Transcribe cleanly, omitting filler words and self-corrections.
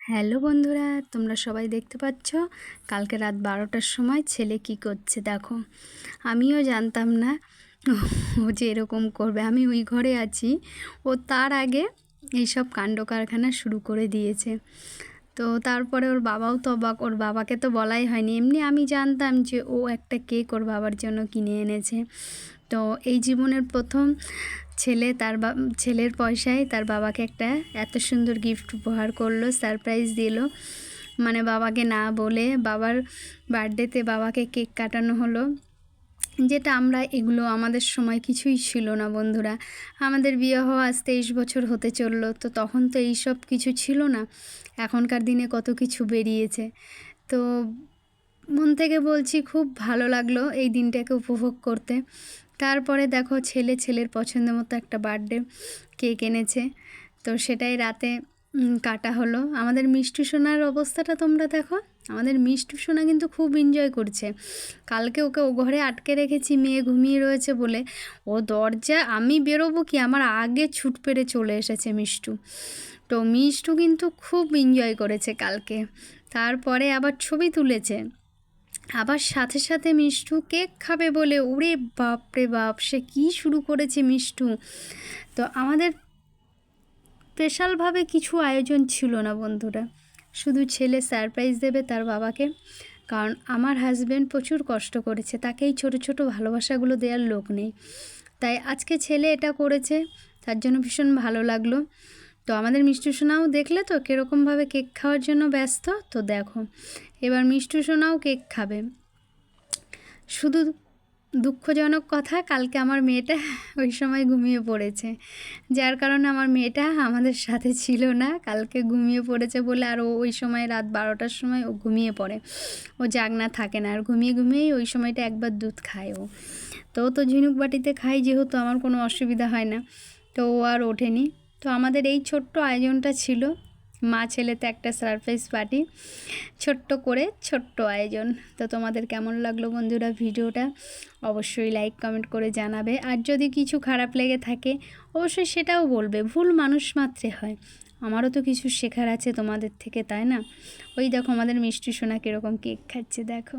Hello বন্ধুরা, তোমরা সবাই দেখতে পাচ্ছ কালকে রাত 12টার সময় ছেলে কি করছে দেখো। আমিও জানতাম না ও যে এরকম করবে। আমি ওই ঘরে আছি, ও তার আগে এইসব কাণ্ড কারখানা শুরু করে দিয়েছে। তো তারপরে ওর বাবাও তো অবাক, ওর বাবাকে তো বলাই হয়নি। এমনি আমি জানতাম যে ও একটা কেক ওর বাবার জন্য কিনে এনেছে। তো এই জীবনের প্রথম ছেলে ছেলের পয়সায় তার বাবাকে একটা এত সুন্দর গিফট উপহার করলো, সারপ্রাইজ দিল। মানে বাবাকে না বলে বাবার বার্থডেতে বাবাকে কেক কাটানো হলো, যেটা এগুলো আমাদের সময় কিছুই ছিল না বন্ধুরা। আমাদের বিয়ে হওয়া আজ 23 বছর হতে চললো, তো তখন তো এইসব কিছু ছিল না। এখনকার দিনে কত কিছু বেরিয়েছে। তো মন থেকে বলছি, খুব ভালো লাগলো এই দিনটাকে উপভোগ করতে। তারপরে দেখো ছেলের পছন্দ মতো একটা বার্থডে কেক এনেছে, তো সেটাই রাতে কাটা হলো। আমাদের মিষ্টু সোনার অবস্থাটা তোমরা দেখো। আমাদের মিষ্টু সোনা কিন্তু খুব এনজয় করছে। কালকে ওকে ও ঘরে আটকে রেখেছি, মেয়ে ঘুমিয়ে রয়েছে বলে। ও দরজা আমি বেরোবো কি আমার আগে ছুট পেরে চলে এসেছে মিষ্টু। তো মিষ্টু কিন্তু খুব এনজয় করেছে কালকে। তারপরে আবার ছবি তুলেছে। আবার সাথে সাথে মিষ্টু কেক খাবে বলে ওরে বাপরে বাপ, সে কী শুরু করেছে মিষ্টু। তো আমাদের স্পেশালভাবে কিছু আয়োজন ছিল না বন্ধুরা, শুধু ছেলে সারপ্রাইজ দেবে তার বাবাকে। কারণ আমার হাজব্যান্ড প্রচুর কষ্ট করেছে, তাকে এই ছোটো ছোটো ভালোবাসাগুলো দেওয়ার লোক নেই। তাই আজকে ছেলে এটা করেছে, তার জন্য ভীষণ ভালো লাগলো। তো আমাদের মিষ্টু সোনাও দেখলে তো কীরকমভাবে কেক খাওয়ার জন্য ব্যস্ত। তো দেখো এবার মিষ্টু সোনাও কেক খাবে। শুধু দুঃখজনক কথা, কালকে আমার মেয়েটা ওই সময় ঘুমিয়ে পড়েছে, যার কারণে আমার মেয়েটা আমাদের সাথে ছিল না। কালকে ঘুমিয়ে পড়েছে বলে, আর ওই সময় রাত 12টার সময় ও ঘুমিয়ে পড়ে, ও জাগনা থাকে না। আর ঘুমিয়েই ওই সময়টা একবার দুধ খায় ও। তো ঝিনুক বাটিতে খাই, যেহেতু আমার কোনো অসুবিধা হয় না, তো ও আর ওঠেনি। তো আমাদের এই ছোট্ট আয়োজনটা ছিল, মা ছেলেতে একটা সারপ্রাইজ পার্টি, ছোট্ট আয়োজন। তো তোমাদের কেমন লাগলো বন্ধুরা ভিডিওটা অবশ্যই লাইক কমেন্ট করে জানাবে। আর যদি কিছু খারাপ লেগে থাকে অবশ্যই সেটাও বলবে। ভুল মানুষ মাত্রে হয়, আমারও তো কিছু শেখার আছে তোমাদের থেকে, তাই না? ওই দেখো আমাদের মিষ্টি সোনা কীরকম কেক খাচ্ছে দেখো।